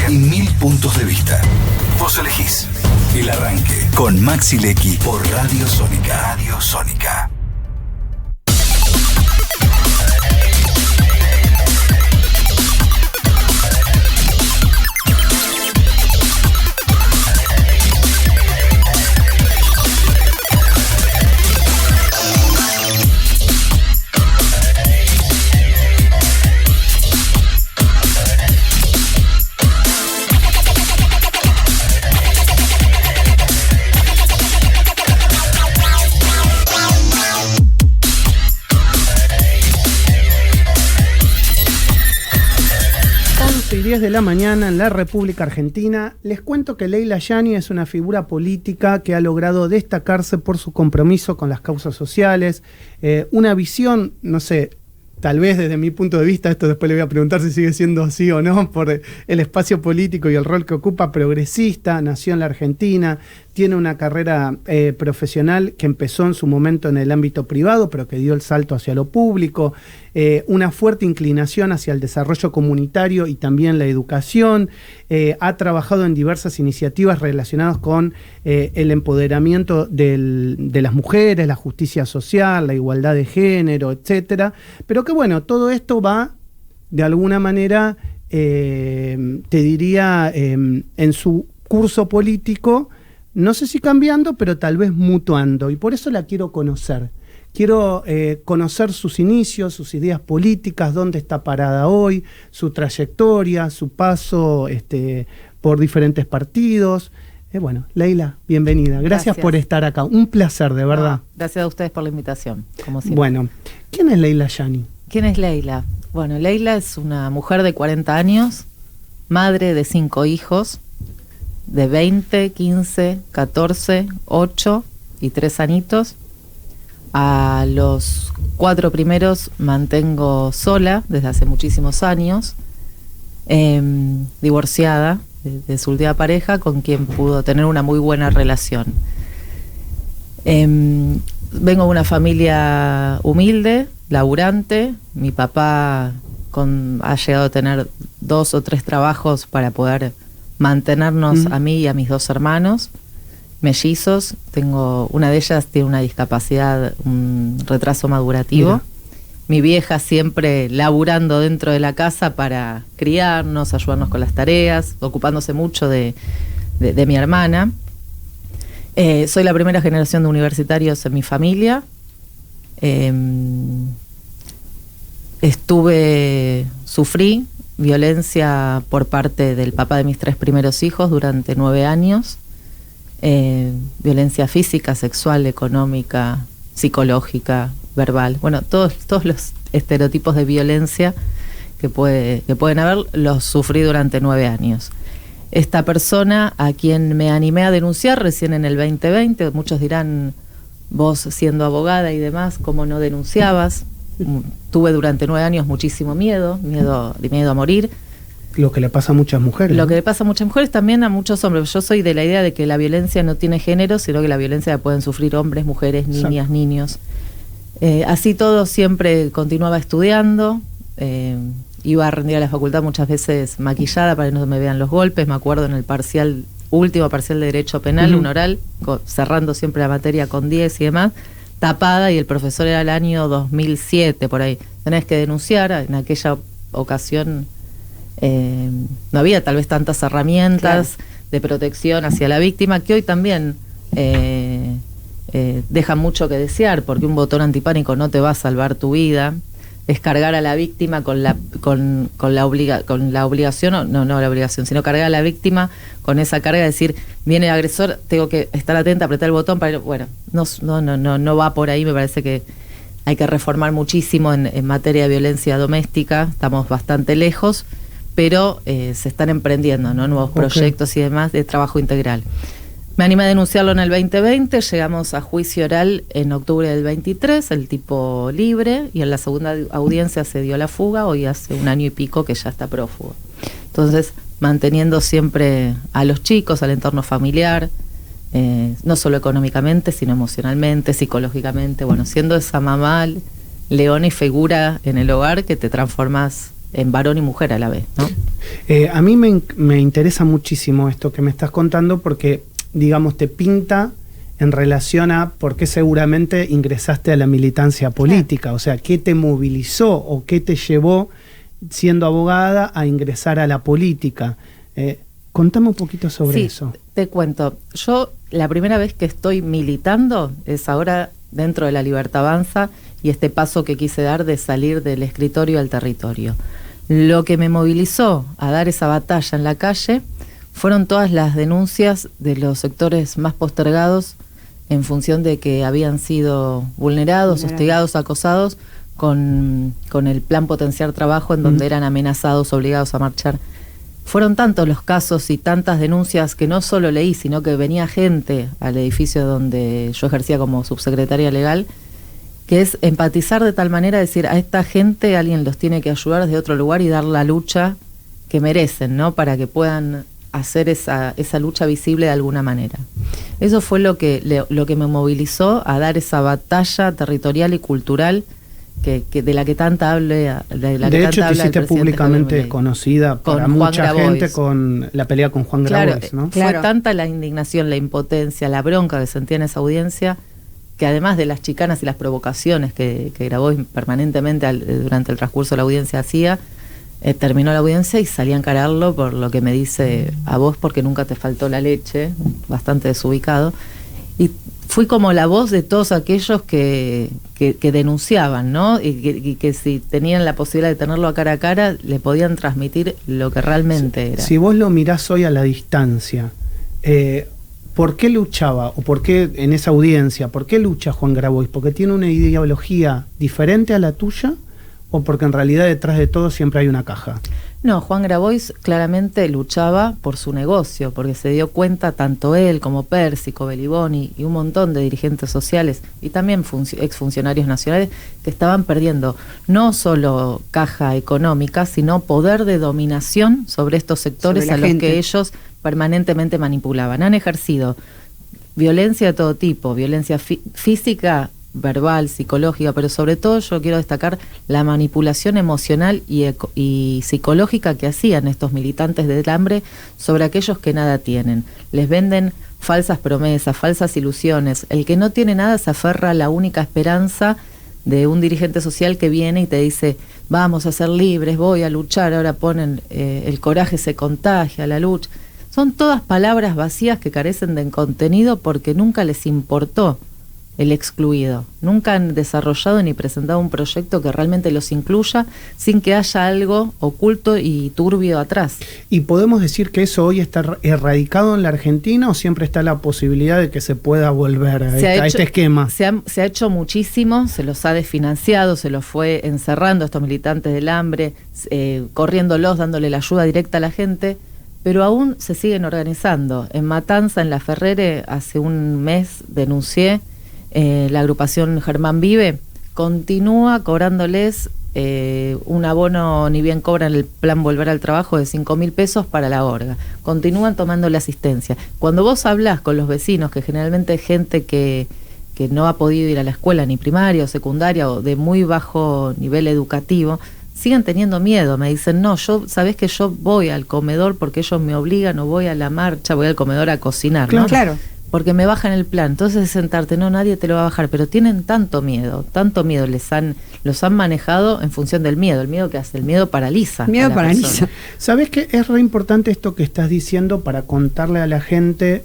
y 1000 puntos de vista. Vos elegís. El arranque con Maxi Lecky por Radio Sónica. Radio Sónica. Y 10 de la mañana en la República Argentina. Les cuento que Leila Yani es una figura política que ha logrado destacarse por su compromiso con las causas sociales, una visión, no sé, tal vez desde mi punto de vista, esto después le voy a preguntar si sigue siendo así o no, por el espacio político y el rol que ocupa, progresista, nació en la Argentina, tiene una carrera profesional que empezó en su momento en el ámbito privado, pero que dio el salto hacia lo público, una fuerte inclinación hacia el desarrollo comunitario y también la educación, ha trabajado en diversas iniciativas relacionadas con el empoderamiento de las mujeres, la justicia social, la igualdad de género, etcétera, pero que bueno, todo esto va de alguna manera, te diría, en su curso político, no sé si cambiando, pero tal vez mutuando, y por eso la quiero conocer. Quiero conocer sus inicios, sus ideas políticas, dónde está parada hoy, su trayectoria, su paso por diferentes partidos. Bueno, Leila, bienvenida. Gracias por estar acá. Un placer, de verdad. No, gracias a ustedes por la invitación, como siempre. Bueno, ¿quién es Leila Yani? ¿Quién es Leila? Bueno, Leila es una mujer de 40 años, madre de 5 hijos, de 20, 15, 14, 8 y 3 añitos. A los 4 primeros mantengo sola desde hace muchísimos años, divorciada de su última pareja, con quien pudo tener una muy buena relación. Vengo de una familia humilde, laburante. Mi papá ha llegado a tener 2 o 3 trabajos para poder mantenernos a mí y a mis 2 hermanos mellizos. Una de ellas tiene una discapacidad, un retraso madurativo. Mira. Mi vieja siempre laburando dentro de la casa para criarnos, ayudarnos con las tareas, ocupándose mucho de mi hermana. Soy la primera generación de universitarios en mi familia. Sufrí violencia por parte del papá de mis 3 primeros hijos durante 9 años. Violencia física, sexual, económica, psicológica, verbal. Bueno, todos los estereotipos de violencia que pueden haber, los sufrí durante 9 años. Esta persona a quien me animé a denunciar recién en el 2020, muchos dirán, vos siendo abogada y demás, ¿cómo no denunciabas? Tuve durante 9 años muchísimo miedo a morir. Lo que le pasa a muchas mujeres. Lo que le pasa a muchas mujeres, también a muchos hombres. Yo soy de la idea de que la violencia no tiene género, sino que la violencia la pueden sufrir hombres, mujeres, niñas, niños. Así todo, siempre continuaba estudiando. Iba a rendir a la facultad muchas veces maquillada para que no me vean los golpes. Me acuerdo en el último parcial de Derecho Penal, un oral, cerrando siempre la materia con 10 y demás, tapada, y el profesor era el año 2007, por ahí. Tenés que denunciar. En aquella ocasión no había tal vez tantas herramientas de protección hacia la víctima, que hoy también dejan mucho que desear, porque un botón antipánico no te va a salvar tu vida. Es cargar a la víctima con la obligación, no la obligación, sino cargar a la víctima con esa carga de decir, viene el agresor, tengo que estar atenta, apretar el botón para ir. Bueno, no va por ahí. Me parece que hay que reformar muchísimo en materia de violencia doméstica. Estamos bastante lejos, pero se están emprendiendo, ¿no?, nuevos proyectos y demás de trabajo integral. Me animé a denunciarlo en el 2020, llegamos a juicio oral en octubre del 23, el tipo libre, y en la segunda audiencia se dio la fuga. Hoy hace 1 año y pico que ya está prófugo. Entonces, manteniendo siempre a los chicos, al entorno familiar, no solo económicamente, sino emocionalmente, psicológicamente, bueno, siendo esa mamá leona y figura en el hogar que te transformas en varón y mujer a la vez, ¿no? A mí me interesa muchísimo esto que me estás contando porque, digamos, te pinta en relación a por qué seguramente ingresaste a la militancia política, o sea, qué te movilizó o qué te llevó, siendo abogada, a ingresar a la política. Contame un poquito sobre eso. Te cuento. Yo la primera vez que estoy militando es ahora dentro de La Libertad Avanza y este paso que quise dar de salir del escritorio al territorio. Lo que me movilizó a dar esa batalla en la calle fueron todas las denuncias de los sectores más postergados en función de que habían sido vulnerados, hostigados, acosados con el plan Potenciar Trabajo, en donde eran amenazados, obligados a marchar. Fueron tantos los casos y tantas denuncias que no solo leí, sino que venía gente al edificio donde yo ejercía como subsecretaria legal, que es empatizar de tal manera, decir, a esta gente alguien los tiene que ayudar desde otro lugar y dar la lucha que merecen, ¿no? Para que puedan hacer esa lucha visible de alguna manera. Eso fue lo que me movilizó a dar esa batalla territorial y cultural que de la que tanta habla de hecho te hiciste públicamente conocida para mucha gente con la pelea con Juan Grabois, ¿no? Fue tanta la indignación, la impotencia, la bronca que sentía en esa audiencia, que además de las chicanas y las provocaciones que Grabois permanentemente durante el transcurso de la audiencia hacía, terminó la audiencia y salí a encararlo por lo que me dice: a vos porque nunca te faltó la leche, bastante desubicado. Y fui como la voz de todos aquellos que denunciaban, ¿no? Y que si tenían la posibilidad de tenerlo a cara, le podían transmitir lo que realmente era. Si vos lo mirás hoy a la distancia, ¿por qué luchaba? ¿O por qué en esa audiencia? ¿Por qué lucha Juan Grabois? ¿Porque tiene una ideología diferente a la tuya? ¿O porque en realidad detrás de todo siempre hay una caja? No, Juan Grabois claramente luchaba por su negocio, porque se dio cuenta tanto él como Pérsico, Beliboni y un montón de dirigentes sociales y también exfuncionarios nacionales que estaban perdiendo no solo caja económica, sino poder de dominación sobre estos sectores a los que ellos permanentemente manipulaban. Han ejercido violencia de todo tipo, violencia física, verbal, psicológica, pero sobre todo yo quiero destacar la manipulación emocional y psicológica que hacían estos militantes del hambre sobre aquellos que nada tienen. Les venden falsas promesas, falsas ilusiones. El que no tiene nada se aferra a la única esperanza de un dirigente social que viene y te dice: vamos a ser libres, voy a luchar. Ahora ponen el coraje se contagia, la lucha. Son todas palabras vacías que carecen de contenido porque nunca les importó el excluido. Nunca han desarrollado ni presentado un proyecto que realmente los incluya sin que haya algo oculto y turbio atrás. ¿Y podemos decir que eso hoy está erradicado en la Argentina o siempre está la posibilidad de que se pueda volver a este esquema? Se ha hecho muchísimo, se los ha desfinanciado, se los fue encerrando a estos militantes del hambre, corriéndolos, dándole la ayuda directa a la gente, pero aún se siguen organizando. En Matanza, en La Ferrere, hace un mes denuncié la agrupación Germán Vive, continúa cobrándoles un abono, ni bien cobran el plan Volver al Trabajo, de 5.000 pesos para la orga. Continúan tomando la asistencia. Cuando vos hablás con los vecinos, que generalmente es gente que no ha podido ir a la escuela ni primaria o secundaria o de muy bajo nivel educativo, siguen teniendo miedo. Me dicen: no, sabés que yo voy al comedor porque ellos me obligan, o voy a la marcha, voy al comedor a cocinar, ¿no? Claro. Porque me bajan el plan. Entonces sentarte, no, nadie te lo va a bajar, pero tienen tanto miedo, los han manejado en función del miedo. El miedo que hace, el miedo paraliza. Miedo paraliza. ¿Sabés qué? Es re importante esto que estás diciendo para contarle a la gente.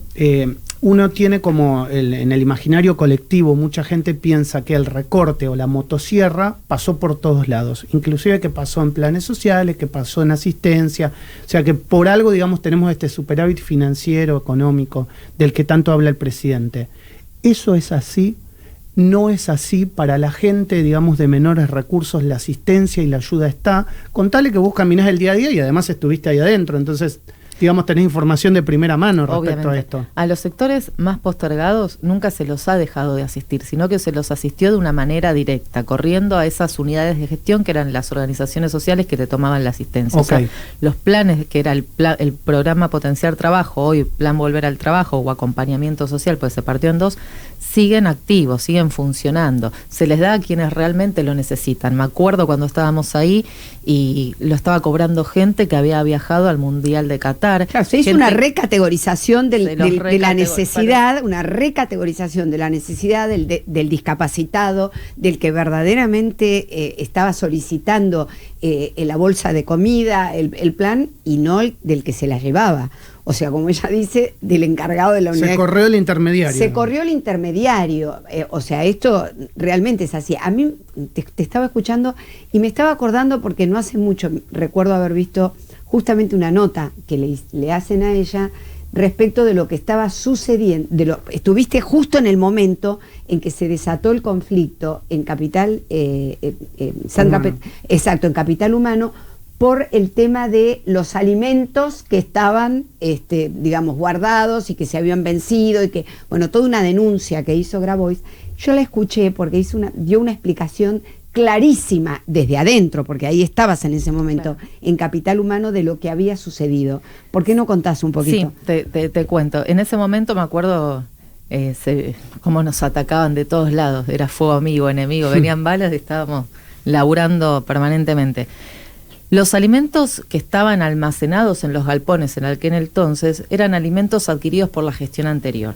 Uno tiene como en el imaginario colectivo, mucha gente piensa que el recorte o la motosierra pasó por todos lados, inclusive que pasó en planes sociales, que pasó en asistencia, o sea que por algo, digamos, tenemos este superávit financiero, económico, del que tanto habla el presidente. ¿Eso es así? No es así para la gente, digamos, de menores recursos. La asistencia y la ayuda está, contale que vos caminás el día a día y además estuviste ahí adentro, entonces Digamos, tenés información de primera mano respecto Obviamente. a esto. A los sectores más postergados nunca se los ha dejado de asistir, sino que se los asistió de una manera directa, corriendo a esas unidades de gestión que eran las organizaciones sociales que te tomaban la asistencia. Okay. O sea, los planes, que era el programa Potenciar Trabajo, hoy Plan Volver al Trabajo o Acompañamiento Social, pues se partió en dos, siguen activos, siguen funcionando. Se les da a quienes realmente lo necesitan. Me acuerdo cuando estábamos ahí y lo estaba cobrando gente que había viajado al Mundial de Qatar. Claro, se hizo una recategorización de la necesidad, una recategorización de la necesidad del discapacitado, del que verdaderamente estaba solicitando la bolsa de comida, el plan, y no del que se la llevaba. O sea, como ella dice, del encargado de la unidad. Se corrió el intermediario. Se corrió el intermediario. O sea, esto realmente es así. A mí te estaba escuchando y me estaba acordando porque no hace mucho recuerdo haber visto justamente una nota que le hacen a ella respecto de lo que estaba sucediendo. Estuviste justo en el momento en que se desató el conflicto en Capital, exacto, en Capital Humano, por el tema de los alimentos que estaban, digamos, guardados y que se habían vencido y que, bueno, toda una denuncia que hizo Grabois. Yo la escuché porque dio una explicación clarísima desde adentro, porque ahí estabas en ese momento, claro, en Capital Humano, de lo que había sucedido. ¿Por qué no contás un poquito? Sí, te cuento. En ese momento me acuerdo cómo nos atacaban de todos lados. Era fuego amigo, enemigo, venían balas y estábamos laburando permanentemente. Los alimentos que estaban almacenados en los galpones en aquel entonces eran alimentos adquiridos por la gestión anterior.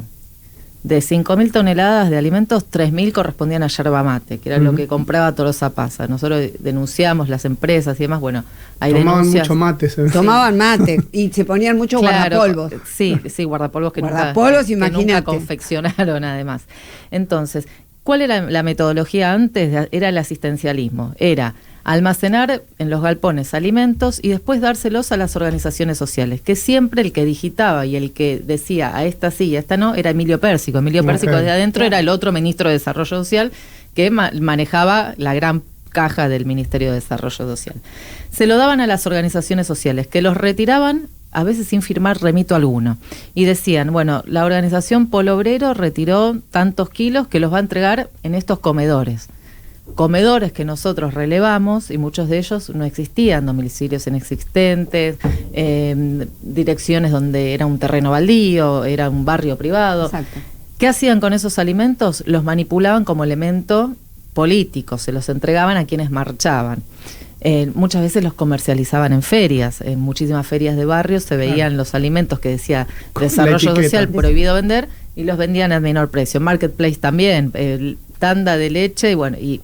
De 5.000 toneladas de alimentos, 3.000 correspondían a yerba mate, que era lo que compraba Tolosa Pasa. Nosotros denunciamos las empresas y demás, bueno, hay Tomaban denuncias. mucho mate. Tomaban mate y se ponían muchos guardapolvos. Sí, guardapolvos que nunca confeccionaron además. Entonces, ¿cuál era la metodología antes? Era el asistencialismo. Era almacenar en los galpones alimentos y después dárselos a las organizaciones sociales, que siempre el que digitaba y el que decía a esta sí y a esta no era Emilio Pérsico. Emilio Pérsico desde adentro era el otro ministro de Desarrollo Social que manejaba la gran caja del Ministerio de Desarrollo Social. Se lo daban a las organizaciones sociales, que los retiraban a veces sin firmar remito alguno, y decían, bueno, la organización Polo Obrero retiró tantos kilos que los va a entregar en estos comedores que nosotros relevamos, y muchos de ellos no existían, domicilios inexistentes, direcciones donde era un terreno baldío, era un barrio privado. Exacto. ¿Qué hacían con esos alimentos? Los manipulaban como elemento político, se los entregaban a quienes marchaban. Muchas veces los comercializaban en ferias, en muchísimas ferias de barrios se veían los alimentos que decía Desarrollo Social prohibido vender, y los vendían a menor precio. Marketplace también, tanda de leche, y bueno, y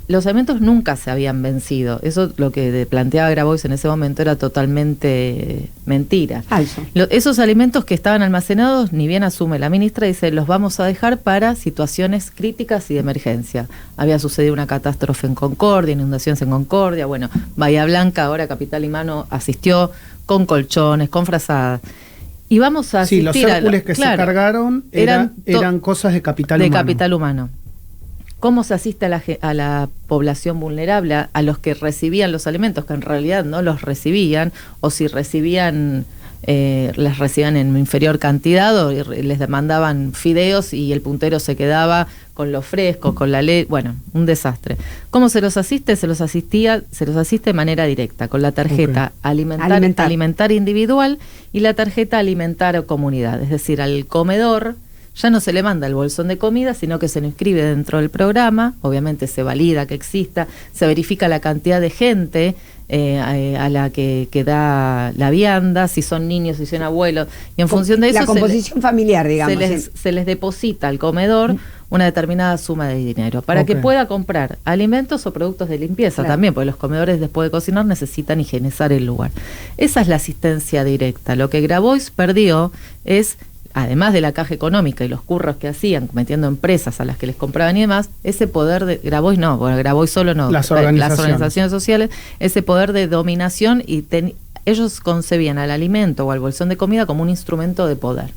los alimentos nunca se habían vencido. Eso lo que planteaba Grabois en ese momento era totalmente mentira. Falso. Esos alimentos que estaban almacenados, ni bien asume la ministra, dice, los vamos a dejar para situaciones críticas y de emergencia. Había sucedido una catástrofe en Concordia, inundaciones en Concordia, bueno, Bahía Blanca, ahora Capital Humano asistió con colchones, con frazadas. Y vamos a asistir. Sí, los Hércules que se cargaron eran cosas de Capital Humano. De Capital Humano. ¿Cómo se asiste a la población vulnerable, a los que recibían los alimentos, que en realidad no los recibían, o si recibían, les recibían en inferior cantidad, o les demandaban fideos y el puntero se quedaba con lo fresco, con la leche, bueno, un desastre. ¿Cómo se los asiste? Se los asiste de manera directa, con la tarjeta alimentar individual y la tarjeta alimentar comunidad, es decir, al comedor. Ya no se le manda el bolsón de comida, sino que se lo inscribe dentro del programa, obviamente se valida que exista, se verifica la cantidad de gente a la que da la vianda, si son niños, si son abuelos, y en función de eso... La composición familiar, digamos. Se les deposita al comedor una determinada suma de dinero, para que pueda comprar alimentos o productos de limpieza también, porque los comedores después de cocinar necesitan higienizar el lugar. Esa es la asistencia directa. Lo que Grabois perdió es, además de la caja económica y los curros que hacían, metiendo empresas a las que les compraban y demás, ese poder de Grabois no, bueno, Grabois solo no, las organizaciones sociales, ese poder de dominación, y ellos concebían al alimento o al bolsón de comida como un instrumento de poder.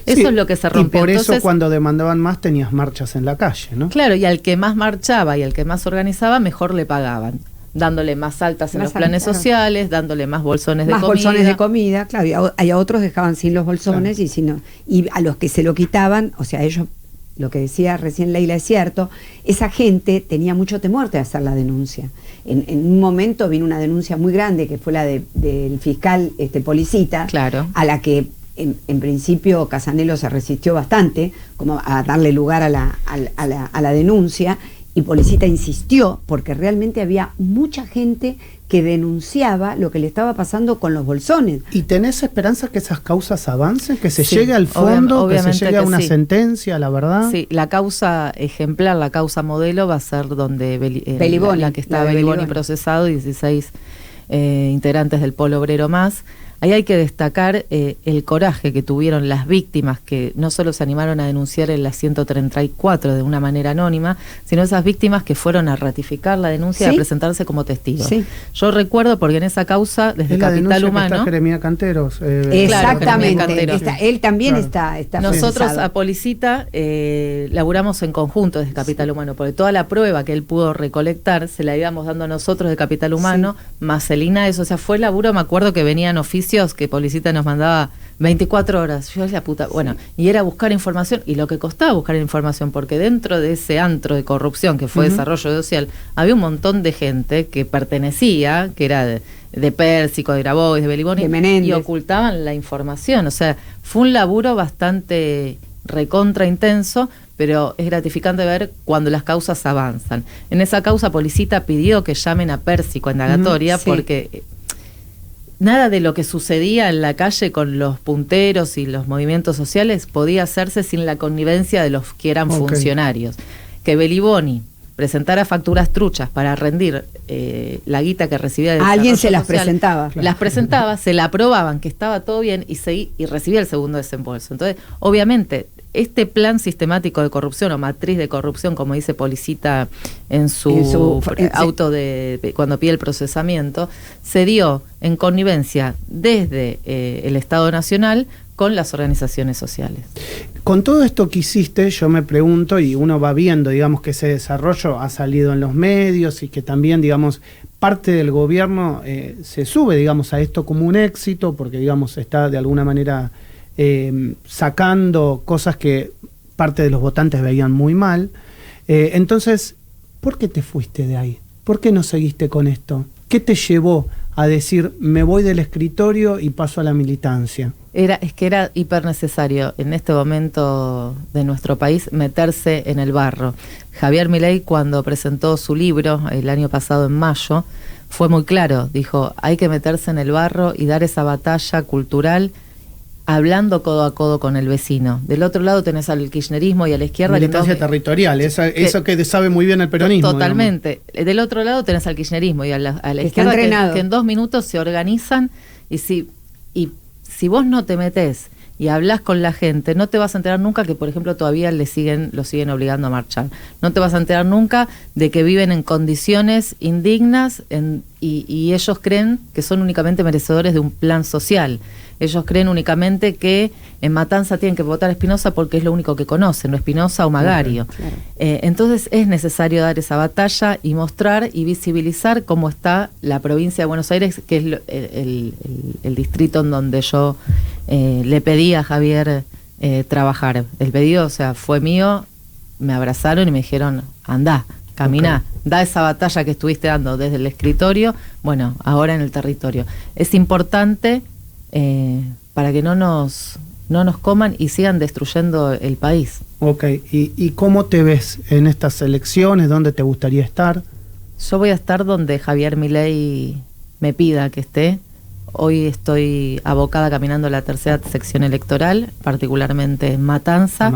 Eso es lo que se rompió. Y por eso cuando demandaban más tenías marchas en la calle, ¿no? Claro, y al que más marchaba y al que más organizaba, mejor le pagaban. dándole más altas en Más los planes altas, sociales, dándole más bolsones de más comida. bolsones de comida, claro, y a otros dejaban sin los bolsones, y a los que se lo quitaban, o sea, ellos, lo que decía recién Leila es cierto, esa gente tenía mucho temor de hacer la denuncia. En un momento vino una denuncia muy grande, que fue la del fiscal Policita, Claro. a la que en principio Casanelo se resistió bastante, como a darle lugar a la denuncia, y Policita insistió, porque realmente había mucha gente que denunciaba lo que le estaba pasando con los bolsones. ¿Y tenés esperanza que esas causas avancen, que se Sí, llegue al fondo, que se obviamente llegue a que una sí. sentencia, la verdad? Sí, la causa ejemplar, la causa modelo va a ser donde Beliboni, la que está la de Beliboni Beliboni. procesado y 16 integrantes del Polo Obrero Más. Ahí hay que destacar el coraje que tuvieron las víctimas, que no solo se animaron a denunciar en la 134 de una manera anónima, sino esas víctimas que fueron a ratificar la denuncia y ¿Sí? a presentarse como testigos. Sí. Yo recuerdo, porque en esa causa, desde Es la denuncia Capital que está Humano, Jeremías Canteros. Exactamente, Cantero. él también Claro. está nosotros procesado. a Policita laburamos en conjunto desde Capital Humano, porque toda la prueba que él pudo recolectar se la íbamos dando nosotros de Capital Humano, más el INAES, o sea, fue laburo, me acuerdo que venían oficios que Policita nos mandaba 24 horas, yo la puta, bueno, y era buscar información, y lo que costaba buscar información, porque dentro de ese antro de corrupción que fue desarrollo social, había un montón de gente que pertenecía, que era de Pérsico, de Grabois, de Beliboni, De Menéndez. y ocultaban la información, o sea, fue un laburo bastante recontra intenso, pero es gratificante ver cuando las causas avanzan. En esa causa Policita pidió que llamen a Pérsico a indagatoria, Sí. porque nada de lo que sucedía en la calle con los punteros y los movimientos sociales podía hacerse sin la connivencia de los que eran funcionarios. Que Beliboni presentara facturas truchas para rendir la guita que recibía de A alguien desarrollo se las social, presentaba. las presentaba, se la aprobaban que estaba todo bien y recibía el segundo desembolso. Entonces, obviamente, este plan sistemático de corrupción o matriz de corrupción, como dice Policita en su auto cuando pide el procesamiento, se dio en connivencia desde el Estado Nacional con las organizaciones sociales. Con todo esto que hiciste, yo me pregunto, y uno va viendo, digamos, que ese desarrollo ha salido en los medios y que también, digamos, parte del gobierno se sube, digamos, a esto como un éxito, porque, digamos, está de alguna manera sacando cosas que parte de los votantes veían muy mal. Entonces, ¿por qué te fuiste de ahí? ¿Por qué no seguiste con esto? ¿Qué te llevó a decir, me voy del escritorio y paso a la militancia? Es que era hiper necesario en este momento de nuestro país meterse en el barro. Javier Milei, cuando presentó su libro el año pasado en mayo, fue muy claro, dijo, hay que meterse en el barro y dar esa batalla cultural hablando codo a codo con el vecino. Del otro lado tenés al kirchnerismo y a la izquierda. Militancia territorial, eso que sabe muy bien el peronismo. Totalmente. Digamos. Del otro lado tenés al kirchnerismo y a la izquierda que en 2 minutos se organizan y si vos no te metés y hablás con la gente, no te vas a enterar nunca que, por ejemplo, todavía lo siguen obligando a marchar. No te vas a enterar nunca de que viven en condiciones indignas y ellos creen que son únicamente merecedores de un plan social. Ellos creen únicamente que en Matanza tienen que votar a Espinosa porque es lo único que conocen, o Espinosa o Magario. Claro. Entonces es necesario dar esa batalla y mostrar y visibilizar cómo está la provincia de Buenos Aires, que es el distrito en donde yo le pedí a Javier trabajar. El pedido, o sea, fue mío, me abrazaron y me dijeron, andá, caminá, da esa batalla que estuviste dando desde el escritorio, bueno, ahora en el territorio. Es importante para que no nos coman y sigan destruyendo el país. Ok, ¿Y cómo te ves en estas elecciones? ¿Dónde te gustaría estar? Yo voy a estar donde Javier Milei me pida que esté. Hoy estoy abocada caminando la tercera sección electoral, particularmente en Matanza.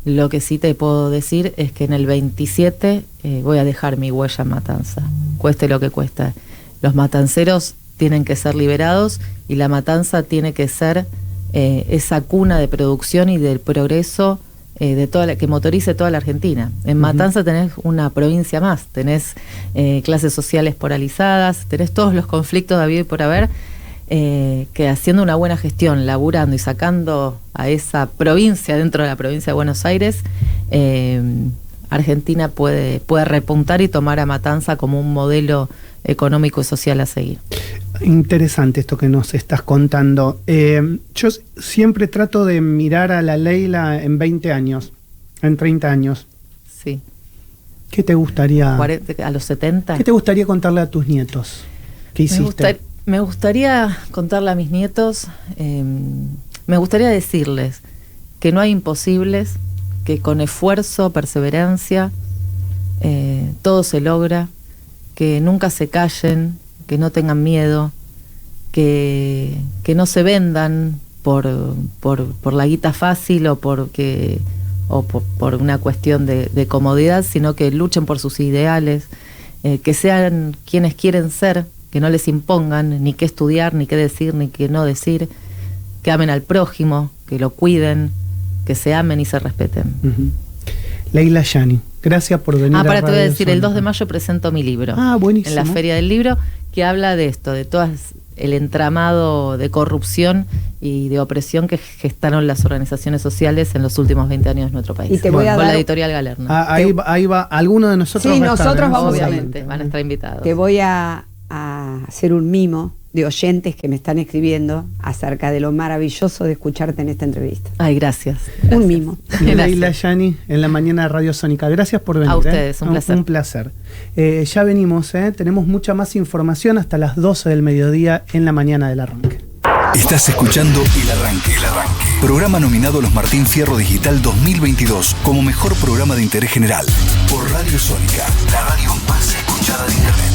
Lo que sí te puedo decir es que en el 27 voy a dejar mi huella en Matanza, cueste lo que cueste. Los matanceros tienen que ser liberados y la Matanza tiene que ser esa cuna de producción y del progreso que motorice toda la Argentina. En Matanza tenés una provincia más, tenés clases sociales polarizadas, tenés todos los conflictos de habido y por haber, que haciendo una buena gestión, laburando y sacando a esa provincia dentro de la provincia de Buenos Aires, Argentina puede repuntar y tomar a Matanza como un modelo económico y social a seguir. Interesante esto que nos estás contando. Yo siempre trato de mirar a la Leila en 20 años, en 30 años. Sí. ¿Qué te gustaría? ¿A los 70? ¿Qué te gustaría contarle a tus nietos? ¿Qué hiciste? Me gustaría contarle a mis nietos, me gustaría decirles que no hay imposibles, que con esfuerzo, perseverancia, todo se logra, que nunca se callen, que no tengan miedo, que no se vendan por la guita fácil o por una cuestión de comodidad, sino que luchen por sus ideales, que sean quienes quieren ser, que no les impongan ni qué estudiar, ni qué decir, ni qué no decir, que amen al prójimo, que lo cuiden, que se amen y se respeten. Uh-huh. Leila Yani, gracias por venir a te voy a decir, Sónica. el 2 de mayo presento mi libro. Buenísimo. En la Feria del Libro, que habla de esto, de todo el entramado de corrupción y de opresión que gestaron las organizaciones sociales en los últimos 20 años de nuestro país. Y te voy a con dar... la editorial Galerna. Ahí va, alguno de nosotros Sí, va a estar, nosotros vamos a ir. Obviamente, van a estar invitados. Te voy a hacer un mimo de oyentes que me están escribiendo acerca de lo maravilloso de escucharte en esta entrevista. Ay, gracias. Un mimo. Leila Yani en la mañana de Radio Sónica. Gracias por venir. A ustedes, un placer. Un placer. Ya venimos, tenemos mucha más información hasta las 12 del mediodía en la mañana del arranque. Estás escuchando El Arranque. Programa nominado a los Martín Fierro Digital 2022 como mejor programa de interés general por Radio Sónica, la radio más escuchada de Internet.